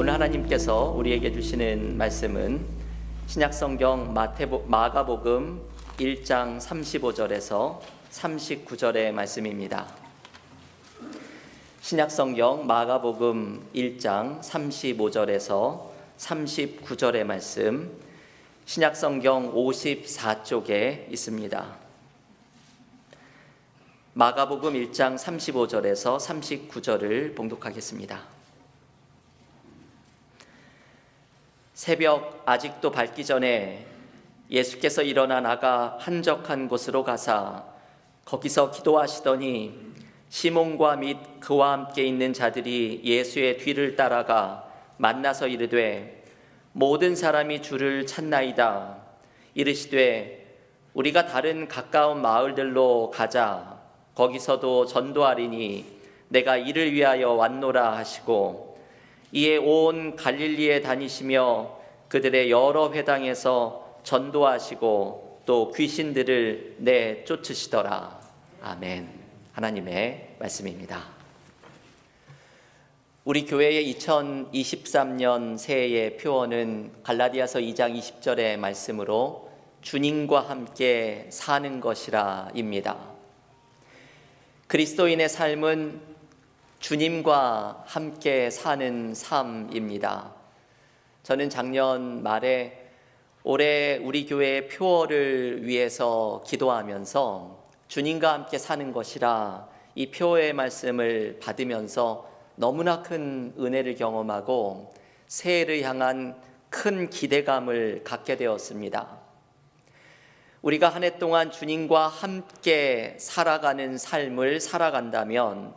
오늘 하나님께서 우리에게 주시는 말씀은 신약성경 마가복음 1장 35절에서 39절의 말씀입니다. 신약성경 마가복음 1장 35절에서 39절의 말씀, 신약성경 54쪽에 있습니다. 마가복음 1장 35절에서 39절을 봉독하겠습니다. 새벽 아직도 밝기 전에 예수께서 일어나 나가 한적한 곳으로 가사 거기서 기도하시더니 시몬과 및 그와 함께 있는 자들이 예수의 뒤를 따라가 만나서 이르되 모든 사람이 주를 찾나이다. 이르시되 우리가 다른 가까운 마을들로 가자. 거기서도 전도하리니 내가 이를 위하여 왔노라 하시고 이에 온 갈릴리에 다니시며 그들의 여러 회당에서 전도하시고 또 귀신들을 내쫓으시더라. 아멘. 하나님의 말씀입니다. 우리 교회의 2023년 새해의 표어는 갈라디아서 2장 20절의 말씀으로 주님과 함께 사는 것이라 입니다. 그리스도인의 삶은 주님과 함께 사는 삶입니다. 저는 작년 말에 올해 우리 교회의 표어를 위해서 기도하면서 주님과 함께 사는 것이라 이 표어의 말씀을 받으면서 너무나 큰 은혜를 경험하고 새해를 향한 큰 기대감을 갖게 되었습니다. 우리가 한 해 동안 주님과 함께 살아가는 삶을 살아간다면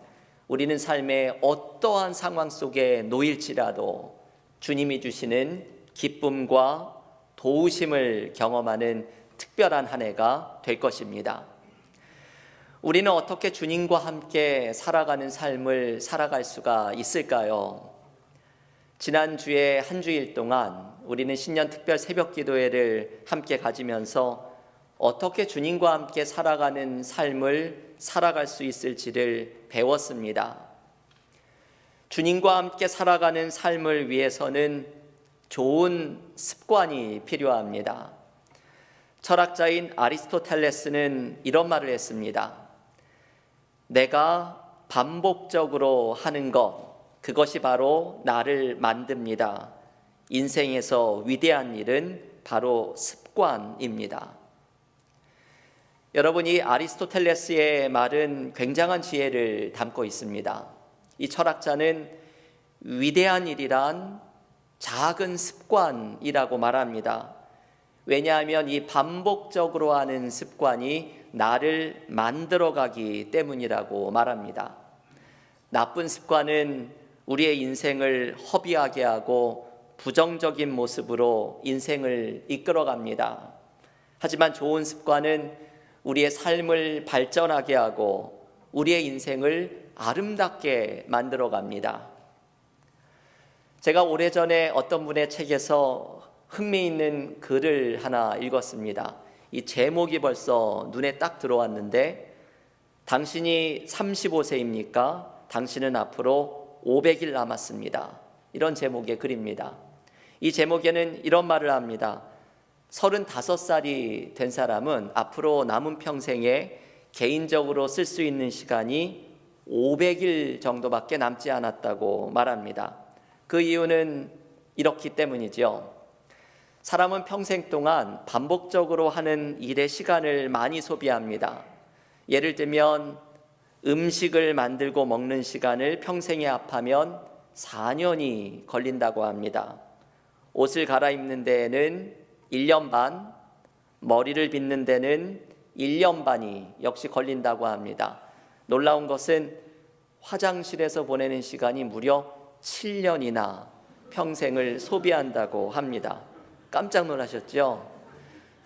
우리는 삶의 어떠한 상황 속에 놓일지라도 주님이 주시는 기쁨과 도우심을 경험하는 특별한 한 해가 될 것입니다. 우리는 어떻게 주님과 함께 살아가는 삶을 살아갈 수가 있을까요? 지난주에 한 주일 동안 우리는 신년 특별 새벽 기도회를 함께 가지면서 어떻게 주님과 함께 살아가는 삶을 살아갈 수 있을지를 배웠습니다. 주님과 함께 살아가는 삶을 위해서는 좋은 습관이 필요합니다. 철학자인 아리스토텔레스는 이런 말을 했습니다. 내가 반복적으로 하는 것, 그것이 바로 나를 만듭니다. 인생에서 위대한 일은 바로 습관입니다. 여러분, 이 아리스토텔레스의 말은 굉장한 지혜를 담고 있습니다. 이 철학자는 위대한 일이란 작은 습관이라고 말합니다. 왜냐하면 이 반복적으로 하는 습관이 나를 만들어가기 때문이라고 말합니다. 나쁜 습관은 우리의 인생을 허비하게 하고 부정적인 모습으로 인생을 이끌어갑니다. 하지만 좋은 습관은 우리의 삶을 발전하게 하고 우리의 인생을 아름답게 만들어갑니다. 제가 오래전에 어떤 분의 책에서 흥미있는 글을 하나 읽었습니다. 이 제목이 벌써 눈에 딱 들어왔는데, 당신이 35세입니까? 당신은 앞으로 500일 남았습니다. 이런 제목의 글입니다. 이 제목에는 이런 말을 합니다. 35살이 된 사람은 앞으로 남은 평생에 개인적으로 쓸 수 있는 시간이 500일 정도밖에 남지 않았다고 말합니다. 그 이유는 이렇기 때문이죠. 사람은 평생 동안 반복적으로 하는 일에 시간을 많이 소비합니다. 예를 들면 음식을 만들고 먹는 시간을 평생에 합하면 4년이 걸린다고 합니다. 옷을 갈아입는 데에는 1년 반, 머리를 빗는 데는 1년 반이 역시 걸린다고 합니다. 놀라운 것은 화장실에서 보내는 시간이 무려 7년이나 평생을 소비한다고 합니다. 깜짝 놀라셨죠?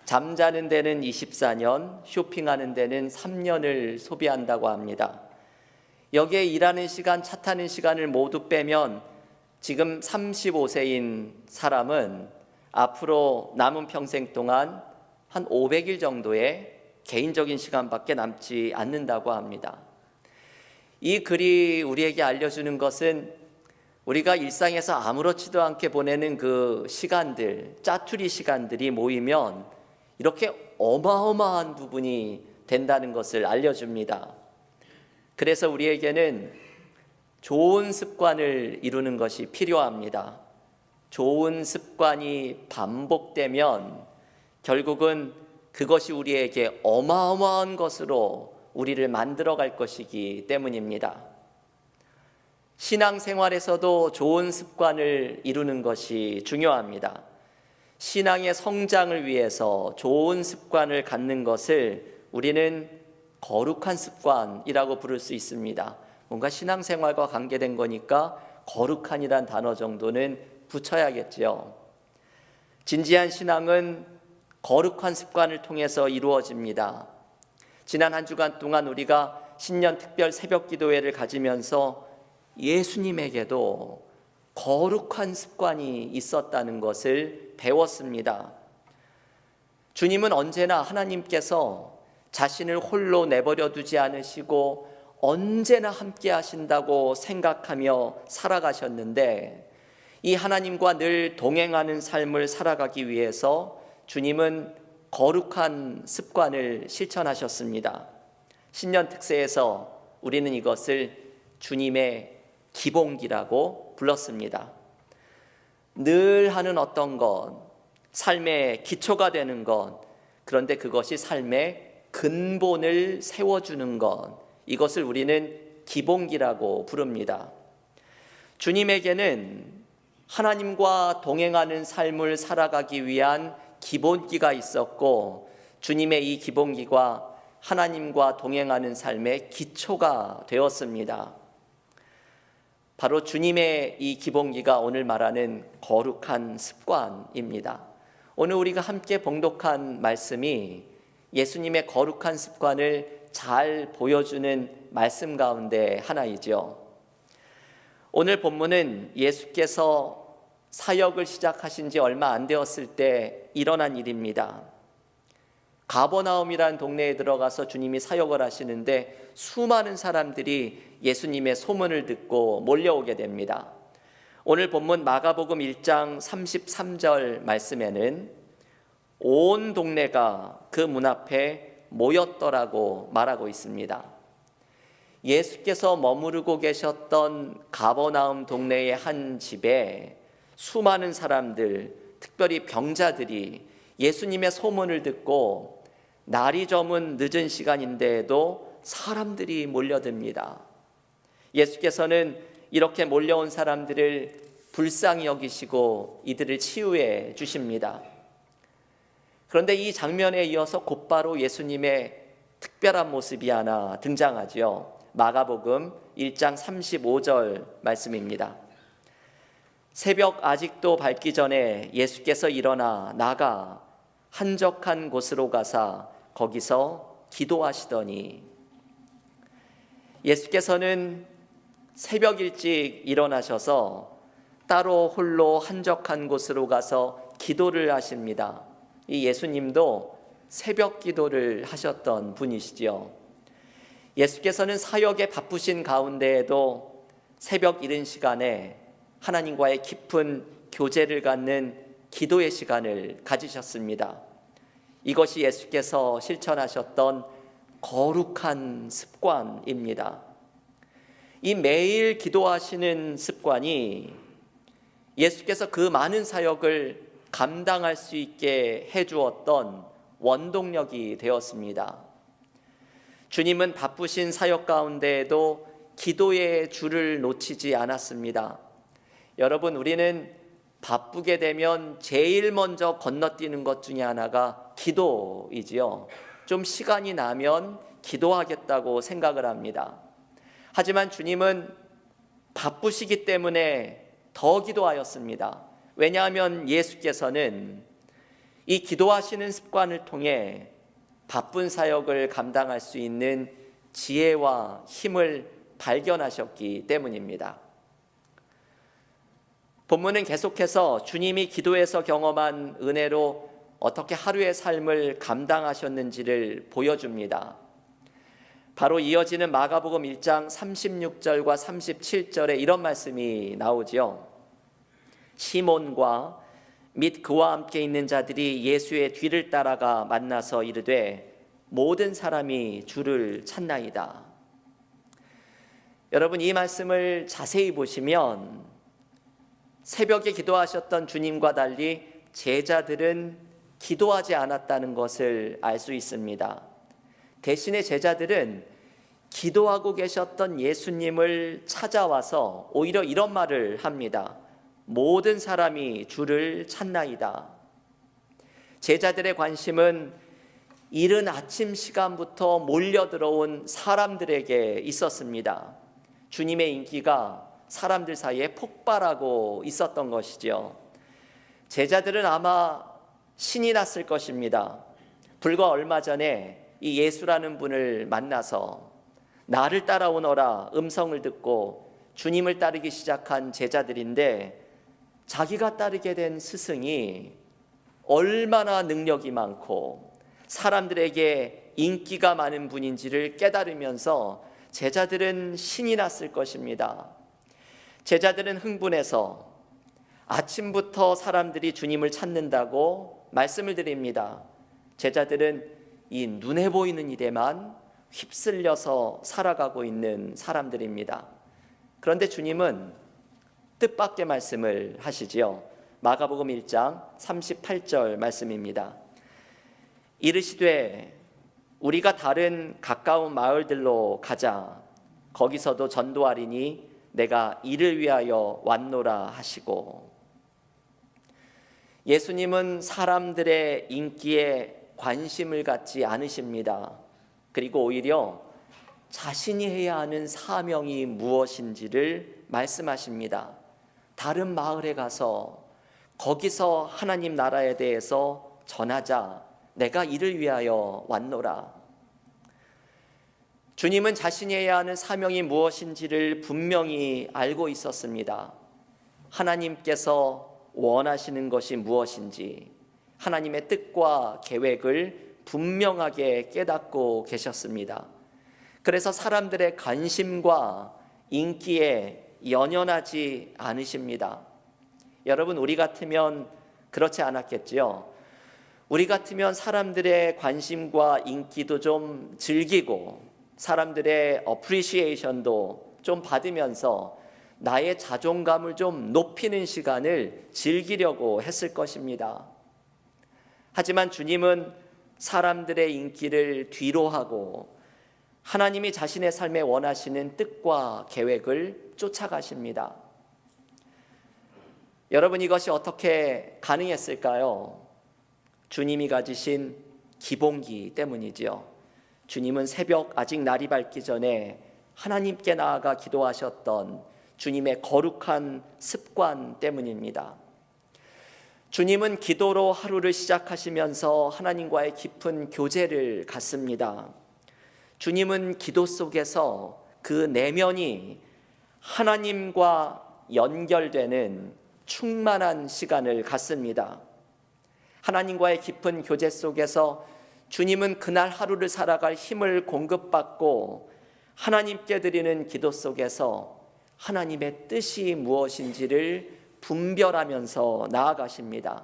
잠자는 데는 24년, 쇼핑하는 데는 3년을 소비한다고 합니다. 여기에 일하는 시간, 차 타는 시간을 모두 빼면 지금 35세인 사람은 앞으로 남은 평생 동안 한 500일 정도의 개인적인 시간밖에 남지 않는다고 합니다. 이 글이 우리에게 알려주는 것은 우리가 일상에서 아무렇지도 않게 보내는 그 시간들, 짜투리 시간들이 모이면 이렇게 어마어마한 부분이 된다는 것을 알려줍니다. 그래서 우리에게는 좋은 습관을 이루는 것이 필요합니다. 좋은 습관이 반복되면 결국은 그것이 우리에게 어마어마한 것으로 우리를 만들어갈 것이기 때문입니다. 신앙생활에서도 좋은 습관을 이루는 것이 중요합니다. 신앙의 성장을 위해서 좋은 습관을 갖는 것을 우리는 거룩한 습관이라고 부를 수 있습니다. 뭔가 신앙생활과 관계된 거니까 거룩한이란 단어 정도는 붙여야겠지요. 진지한 신앙은 거룩한 습관을 통해서 이루어집니다. 지난 한 주간 동안 우리가 신년 특별 새벽 기도회를 가지면서 예수님에게도 거룩한 습관이 있었다는 것을 배웠습니다. 주님은 언제나 하나님께서 자신을 홀로 내버려 두지 않으시고 언제나 함께 하신다고 생각하며 살아가셨는데, 이 하나님과 늘 동행하는 삶을 살아가기 위해서 주님은 거룩한 습관을 실천하셨습니다. 신년 특세에서 우리는 이것을 주님의 기본기라고 불렀습니다. 늘 하는 어떤 것, 삶의 기초가 되는 것, 그런데 그것이 삶의 근본을 세워주는 것, 이것을 우리는 기본기라고 부릅니다. 주님에게는 하나님과 동행하는 삶을 살아가기 위한 기본기가 있었고, 주님의 이 기본기가 하나님과 동행하는 삶의 기초가 되었습니다. 바로 주님의 이 기본기가 오늘 말하는 거룩한 습관입니다. 오늘 우리가 함께 봉독한 말씀이 예수님의 거룩한 습관을 잘 보여주는 말씀 가운데 하나이죠. 오늘 본문은 예수께서 사역을 시작하신 지 얼마 안 되었을 때 일어난 일입니다. 가버나움이라는 동네에 들어가서 주님이 사역을 하시는데 수많은 사람들이 예수님의 소문을 듣고 몰려오게 됩니다. 오늘 본문 마가복음 1장 33절 말씀에는 온 동네가 그 문 앞에 모였더라고 말하고 있습니다. 예수께서 머무르고 계셨던 가버나움 동네의 한 집에 수많은 사람들, 특별히 병자들이 예수님의 소문을 듣고 날이 저문 늦은 시간인데도 사람들이 몰려듭니다. 예수께서는 이렇게 몰려온 사람들을 불쌍히 여기시고 이들을 치유해 주십니다. 그런데 이 장면에 이어서 곧바로 예수님의 특별한 모습이 하나 등장하죠. 마가복음 1장 35절 말씀입니다. 새벽 아직도 밝기 전에 예수께서 일어나 나가 한적한 곳으로 가사 거기서 기도하시더니, 예수께서는 새벽 일찍 일어나셔서 따로 홀로 한적한 곳으로 가서 기도를 하십니다. 이 예수님도 새벽 기도를 하셨던 분이시죠. 예수께서는 사역에 바쁘신 가운데에도 새벽 이른 시간에 하나님과의 깊은 교제를 갖는 기도의 시간을 가지셨습니다. 이것이 예수께서 실천하셨던 거룩한 습관입니다. 이 매일 기도하시는 습관이 예수께서 그 많은 사역을 감당할 수 있게 해주었던 원동력이 되었습니다. 주님은 바쁘신 사역 가운데에도 기도의 줄을 놓치지 않았습니다. 여러분, 우리는 바쁘게 되면 제일 먼저 건너뛰는 것 중에 하나가 기도이지요. 좀 시간이 나면 기도하겠다고 생각을 합니다. 하지만 주님은 바쁘시기 때문에 더 기도하였습니다. 왜냐하면 예수께서는 이 기도하시는 습관을 통해 바쁜 사역을 감당할 수 있는 지혜와 힘을 발견하셨기 때문입니다. 본문은 계속해서 주님이 기도에서 경험한 은혜로 어떻게 하루의 삶을 감당하셨는지를 보여줍니다. 바로 이어지는 마가복음 1장 36절과 37절에 이런 말씀이 나오지요. 시몬과 및 그와 함께 있는 자들이 예수의 뒤를 따라가 만나서 이르되 모든 사람이 주를 찾나이다. 여러분, 이 말씀을 자세히 보시면 새벽에 기도하셨던 주님과 달리 제자들은 기도하지 않았다는 것을 알 수 있습니다. 대신에 제자들은 기도하고 계셨던 예수님을 찾아와서 오히려 이런 말을 합니다. 모든 사람이 주를 찾나이다. 제자들의 관심은 이른 아침 시간부터 몰려들어온 사람들에게 있었습니다. 주님의 인기가 사람들 사이에 폭발하고 있었던 것이죠. 제자들은 아마 신이 났을 것입니다. 불과 얼마 전에 이 예수라는 분을 만나서 나를 따라오너라 음성을 듣고 주님을 따르기 시작한 제자들인데, 자기가 따르게 된 스승이 얼마나 능력이 많고 사람들에게 인기가 많은 분인지를 깨달으면서 제자들은 신이 났을 것입니다. 제자들은 흥분해서 아침부터 사람들이 주님을 찾는다고 말씀을 드립니다. 제자들은 이 눈에 보이는 일에만 휩쓸려서 살아가고 있는 사람들입니다. 그런데 주님은 뜻밖의 말씀을 하시지요. 마가복음 1장 38절 말씀입니다. 이르시되 우리가 다른 가까운 마을들로 가자. 거기서도 전도하리니 내가 이를 위하여 왔노라 하시고, 예수님은 사람들의 인기에 관심을 갖지 않으십니다. 그리고 오히려 자신이 해야 하는 사명이 무엇인지를 말씀하십니다. 다른 마을에 가서 거기서 하나님 나라에 대해서 전하자. 내가 이를 위하여 왔노라. 주님은 자신이 해야 하는 사명이 무엇인지를 분명히 알고 있었습니다. 하나님께서 원하시는 것이 무엇인지, 하나님의 뜻과 계획을 분명하게 깨닫고 계셨습니다. 그래서 사람들의 관심과 인기에 연연하지 않으십니다. 여러분, 우리 같으면 그렇지 않았겠지요? 우리 같으면 사람들의 관심과 인기도 좀 즐기고 사람들의 어프리시에이션도 좀 받으면서 나의 자존감을 좀 높이는 시간을 즐기려고 했을 것입니다. 하지만 주님은 사람들의 인기를 뒤로하고 하나님이 자신의 삶에 원하시는 뜻과 계획을 쫓아가십니다. 여러분, 이것이 어떻게 가능했을까요? 주님이 가지신 기본기 때문이지요. 주님은 새벽 아직 날이 밝기 전에 하나님께 나아가 기도하셨던 주님의 거룩한 습관 때문입니다. 주님은 기도로 하루를 시작하시면서 하나님과의 깊은 교제를 갖습니다. 주님은 기도 속에서 그 내면이 하나님과 연결되는 충만한 시간을 갖습니다. 하나님과의 깊은 교제 속에서 주님은 그날 하루를 살아갈 힘을 공급받고 하나님께 드리는 기도 속에서 하나님의 뜻이 무엇인지를 분별하면서 나아가십니다.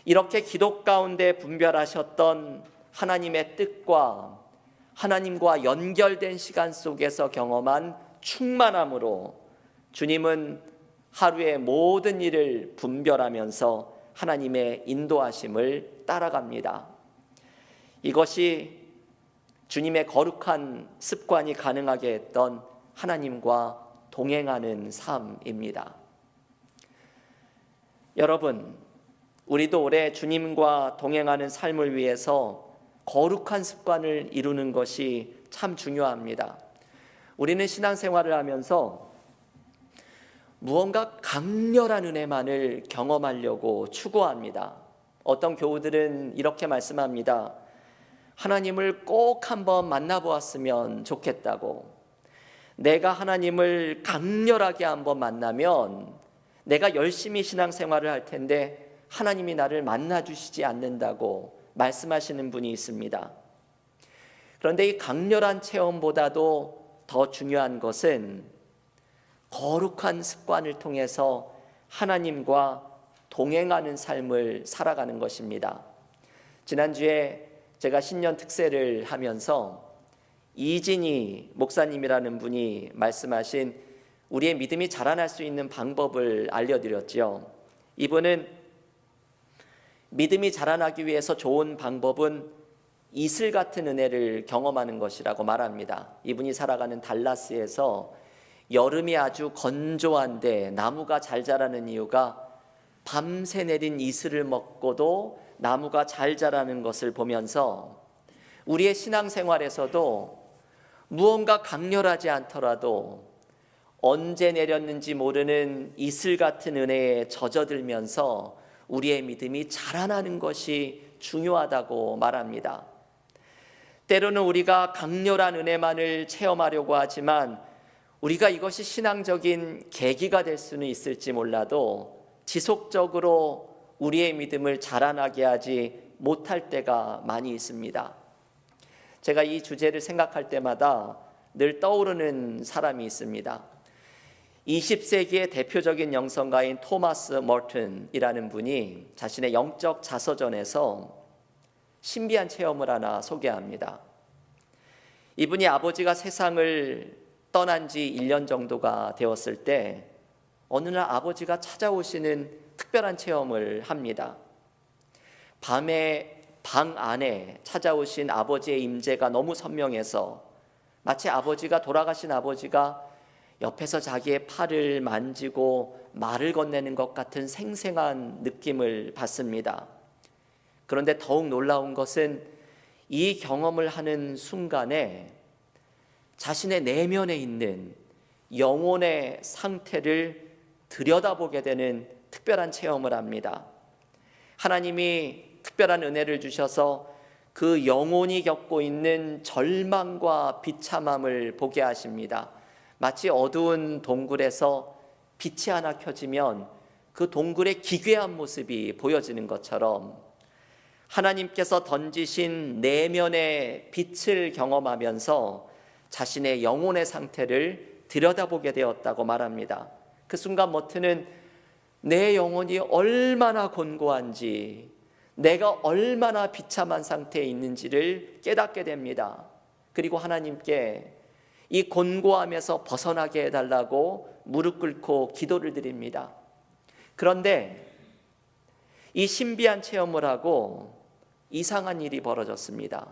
이렇게 기도 가운데 분별하셨던 하나님의 뜻과 하나님과 연결된 시간 속에서 경험한 충만함으로 주님은 하루의 모든 일을 분별하면서 하나님의 인도하심을 따라갑니다. 이것이 주님의 거룩한 습관이 가능하게 했던 하나님과 동행하는 삶입니다. 여러분, 우리도 올해 주님과 동행하는 삶을 위해서 거룩한 습관을 이루는 것이 참 중요합니다. 우리는 신앙생활을 하면서 무언가 강렬한 은혜만을 경험하려고 추구합니다. 어떤 교우들은 이렇게 말씀합니다. 하나님을 꼭 한번 만나보았으면 좋겠다고. 내가 하나님을 강렬하게 한번 만나면 내가 열심히 신앙생활을 할 텐데 하나님이 나를 만나주시지 않는다고 말씀하시는 분이 있습니다. 그런데 이 강렬한 체험보다도 더 중요한 것은 거룩한 습관을 통해서 하나님과 동행하는 삶을 살아가는 것입니다. 지난주에 제가 신년 특세를 하면서 이진희 목사님이라는 분이 말씀하신 우리의 믿음이 자라날 수 있는 방법을 알려드렸죠. 이분은 믿음이 자라나기 위해서 좋은 방법은 이슬 같은 은혜를 경험하는 것이라고 말합니다. 이분이 살아가는 달라스에서 여름이 아주 건조한데 나무가 잘 자라는 이유가 밤새 내린 이슬을 먹고도 나무가 잘 자라는 것을 보면서 우리의 신앙생활에서도 무언가 강렬하지 않더라도 언제 내렸는지 모르는 이슬 같은 은혜에 젖어들면서 우리의 믿음이 자라나는 것이 중요하다고 말합니다. 때로는 우리가 강렬한 은혜만을 체험하려고 하지만 우리가 이것이 신앙적인 계기가 될 수는 있을지 몰라도 지속적으로 우리의 믿음을 자라나게 하지 못할 때가 많이 있습니다. 제가 이 주제를 생각할 때마다 늘 떠오르는 사람이 있습니다. 20세기의 대표적인 영성가인 토마스 머튼이라는 분이 자신의 영적 자서전에서 신비한 체험을 하나 소개합니다. 이분이 아버지가 세상을 떠난 지 1년 정도가 되었을 때 어느 날 아버지가 찾아오시는 특별한 체험을 합니다. 밤에 방 안에 찾아오신 아버지의 임재가 너무 선명해서 마치 돌아가신 아버지가 옆에서 자기의 팔을 만지고 말을 건네는 것 같은 생생한 느낌을 받습니다. 그런데 더욱 놀라운 것은 이 경험을 하는 순간에 자신의 내면에 있는 영혼의 상태를 들여다보게 되는 특별한 체험을 합니다. 하나님이 특별한 은혜를 주셔서 그 영혼이 겪고 있는 절망과 비참함을 보게 하십니다. 마치 어두운 동굴에서 빛이 하나 켜지면 그 동굴의 기괴한 모습이 보여지는 것처럼 하나님께서 던지신 내면의 빛을 경험하면서 자신의 영혼의 상태를 들여다보게 되었다고 말합니다. 그 순간 머튼은 내 영혼이 얼마나 곤고한지, 내가 얼마나 비참한 상태에 있는지를 깨닫게 됩니다. 그리고 하나님께 이 곤고함에서 벗어나게 해달라고 무릎 꿇고 기도를 드립니다. 그런데 이 신비한 체험을 하고 이상한 일이 벌어졌습니다.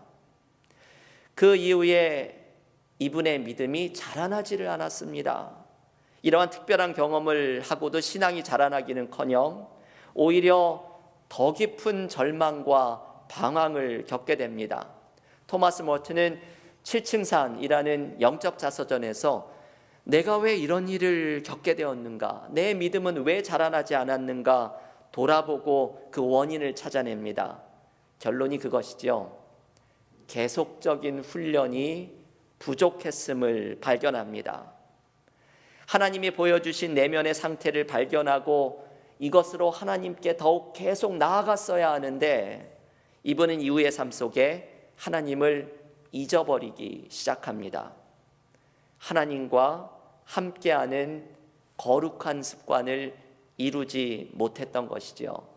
그 이후에 이분의 믿음이 자라나지를 않았습니다. 이러한 특별한 경험을 하고도 신앙이 자라나기는커녕 오히려 더 깊은 절망과 방황을 겪게 됩니다. 토마스 머튼은 7층산이라는 영적 자서전에서 내가 왜 이런 일을 겪게 되었는가, 내 믿음은 왜 자라나지 않았는가 돌아보고 그 원인을 찾아냅니다. 결론이 그것이죠. 계속적인 훈련이 부족했음을 발견합니다. 하나님이 보여주신 내면의 상태를 발견하고 이것으로 하나님께 더욱 계속 나아갔어야 하는데 이분은 이후의 삶 속에 하나님을 잊어버리기 시작합니다. 하나님과 함께하는 거룩한 습관을 이루지 못했던 것이죠.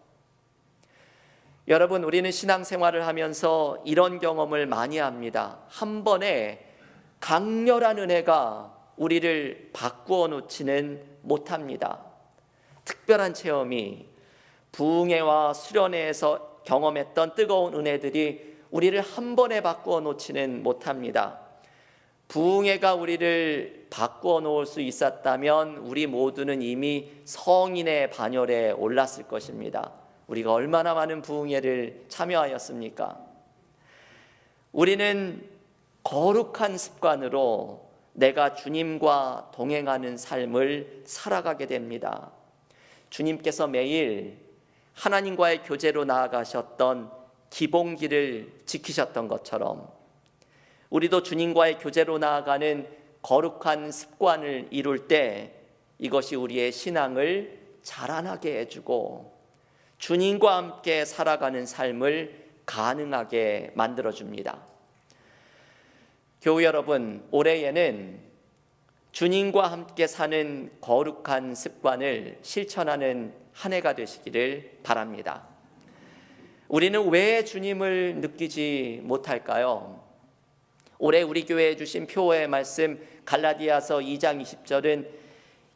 여러분, 우리는 신앙생활을 하면서 이런 경험을 많이 합니다. 한 번에 강렬한 은혜가 우리를 바꾸어 놓지는 못합니다. 특별한 체험이 부흥회와 수련회에서 경험했던 뜨거운 은혜들이 우리를 한 번에 바꾸어 놓지는 못합니다. 부흥회가 우리를 바꾸어 놓을 수 있었다면 우리 모두는 이미 성인의 반열에 올랐을 것입니다. 우리가 얼마나 많은 부흥회를 참여하였습니까? 우리는 거룩한 습관으로 내가 주님과 동행하는 삶을 살아가게 됩니다. 주님께서 매일 하나님과의 교제로 나아가셨던 기본기를 지키셨던 것처럼 우리도 주님과의 교제로 나아가는 거룩한 습관을 이룰 때 이것이 우리의 신앙을 자라나게 해주고 주님과 함께 살아가는 삶을 가능하게 만들어줍니다. 교우 여러분, 올해에는 주님과 함께 사는 거룩한 습관을 실천하는 한 해가 되시기를 바랍니다. 우리는 왜 주님을 느끼지 못할까요? 올해 우리 교회에 주신 표어의 말씀 갈라디아서 2장 20절은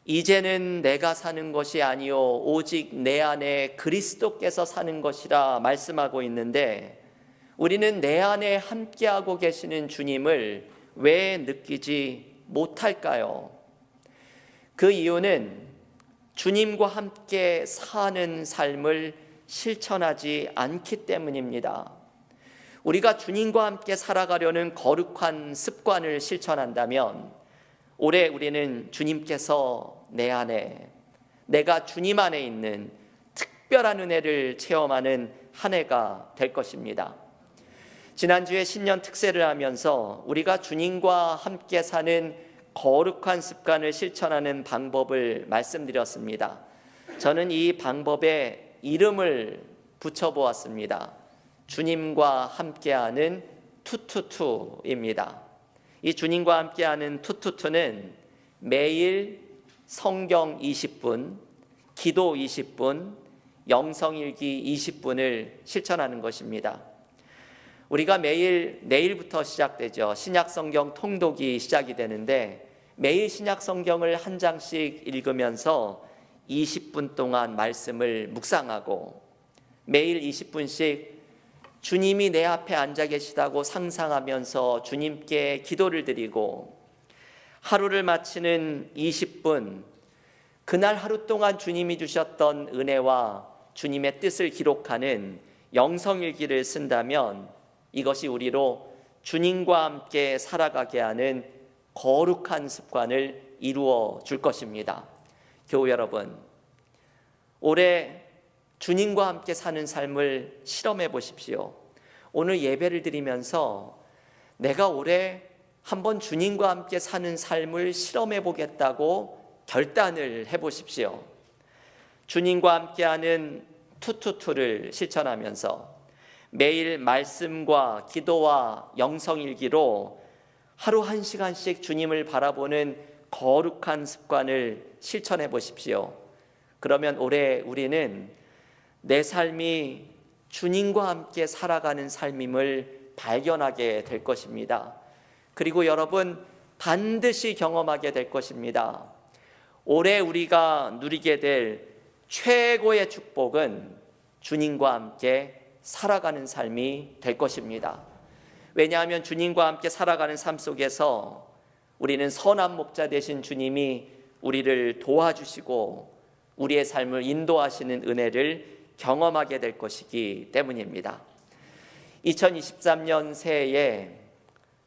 이제는 내가 사는 것이 아니요 오직 내 안에 그리스도께서 사는 것이라 말씀하고 있는데, 우리는 내 안에 함께하고 계시는 주님을 왜 느끼지 못할까요? 그 이유는 주님과 함께 사는 삶을 실천하지 않기 때문입니다. 우리가 주님과 함께 살아가려는 거룩한 습관을 실천한다면 올해 우리는 주님께서 내 안에, 내가 주님 안에 있는 특별한 은혜를 체험하는 한 해가 될 것입니다. 지난주에 신년 특세를 하면서 우리가 주님과 함께 사는 거룩한 습관을 실천하는 방법을 말씀드렸습니다. 저는 이 방법에 이름을 붙여보았습니다. 주님과 함께하는 투투투입니다. 이 주님과 함께하는 투투투는 매일 성경 20분, 기도 20분, 영성일기 20분을 실천하는 것입니다. 우리가 내일부터 시작되죠. 신약성경 통독이 시작이 되는데 매일 신약성경을 한 장씩 읽으면서 20분 동안 말씀을 묵상하고 매일 20분씩 주님이 내 앞에 앉아 계시다고 상상하면서 주님께 기도를 드리고, 하루를 마치는 20분, 그날 하루 동안 주님이 주셨던 은혜와 주님의 뜻을 기록하는 영성일기를 쓴다면 이것이 우리로 주님과 함께 살아가게 하는 거룩한 습관을 이루어 줄 것입니다. 교우 여러분, 올해 주님과 함께 사는 삶을 실험해 보십시오. 오늘 예배를 드리면서 내가 올해 한번 주님과 함께 사는 삶을 실험해 보겠다고 결단을 해 보십시오. 주님과 함께하는 투투투를 실천하면서 매일 말씀과 기도와 영성일기로 하루 1시간씩 주님을 바라보는 거룩한 습관을 실천해 보십시오. 그러면 올해 우리는 내 삶이 주님과 함께 살아가는 삶임을 발견하게 될 것입니다. 그리고 여러분, 반드시 경험하게 될 것입니다. 올해 우리가 누리게 될 최고의 축복은 주님과 함께 살아가는 삶이 될 것입니다. 왜냐하면 주님과 함께 살아가는 삶 속에서 우리는 선한 목자 되신 주님이 우리를 도와주시고 우리의 삶을 인도하시는 은혜를 경험하게 될 것이기 때문입니다. 2023년 새해에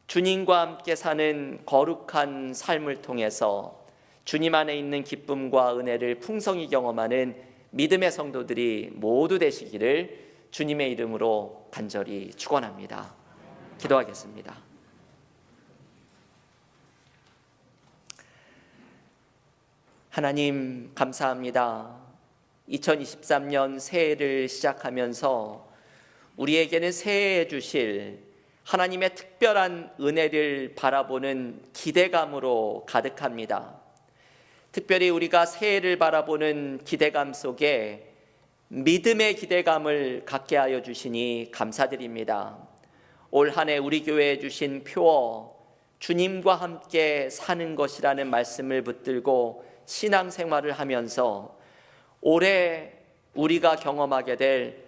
주님과 함께 사는 거룩한 삶을 통해서 주님 안에 있는 기쁨과 은혜를 풍성히 경험하는 믿음의 성도들이 모두 되시기를 주님의 이름으로 간절히 축원합니다. 기도하겠습니다. 하나님 감사합니다. 2023년 새해를 시작하면서 우리에게는 새해에 주실 하나님의 특별한 은혜를 바라보는 기대감으로 가득합니다. 특별히 우리가 새해를 바라보는 기대감 속에 믿음의 기대감을 갖게 하여 주시니 감사드립니다. 올 한 해 우리 교회에 주신 표어 주님과 함께 사는 것이라는 말씀을 붙들고 신앙생활을 하면서 올해 우리가 경험하게 될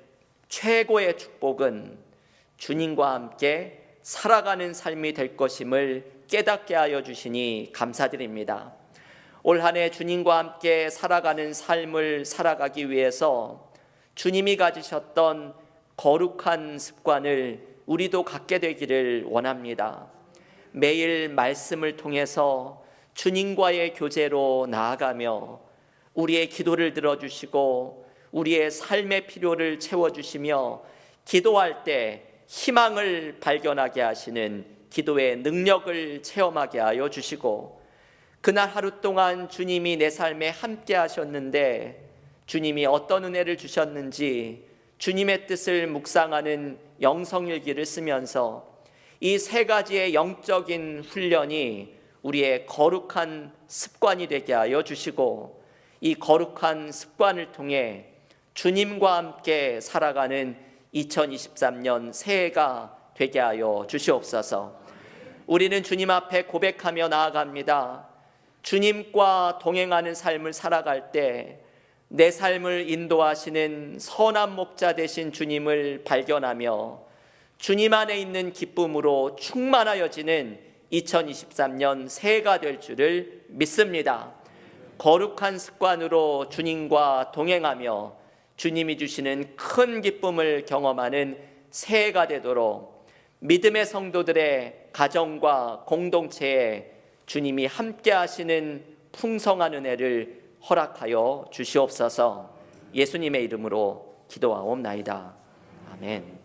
최고의 축복은 주님과 함께 살아가는 삶이 될 것임을 깨닫게 하여 주시니 감사드립니다. 올 한 해 주님과 함께 살아가는 삶을 살아가기 위해서 주님이 가지셨던 거룩한 습관을 우리도 갖게 되기를 원합니다. 매일 말씀을 통해서 주님과의 교제로 나아가며 우리의 기도를 들어주시고 우리의 삶의 필요를 채워주시며 기도할 때 희망을 발견하게 하시는 기도의 능력을 체험하게 하여 주시고, 그날 하루 동안 주님이 내 삶에 함께 하셨는데 주님이 어떤 은혜를 주셨는지 주님의 뜻을 묵상하는 영성일기를 쓰면서 이 세 가지의 영적인 훈련이 우리의 거룩한 습관이 되게 하여 주시고, 이 거룩한 습관을 통해 주님과 함께 살아가는 2023년 새해가 되게 하여 주시옵소서. 우리는 주님 앞에 고백하며 나아갑니다. 주님과 동행하는 삶을 살아갈 때 내 삶을 인도하시는 선한 목자 되신 주님을 발견하며 주님 안에 있는 기쁨으로 충만하여지는 2023년 새해가 될 줄을 믿습니다. 거룩한 습관으로 주님과 동행하며 주님이 주시는 큰 기쁨을 경험하는 새해가 되도록 믿음의 성도들의 가정과 공동체에 주님이 함께 하시는 풍성한 은혜를 허락하여 주시옵소서. 예수님의 이름으로 기도하옵나이다. 아멘.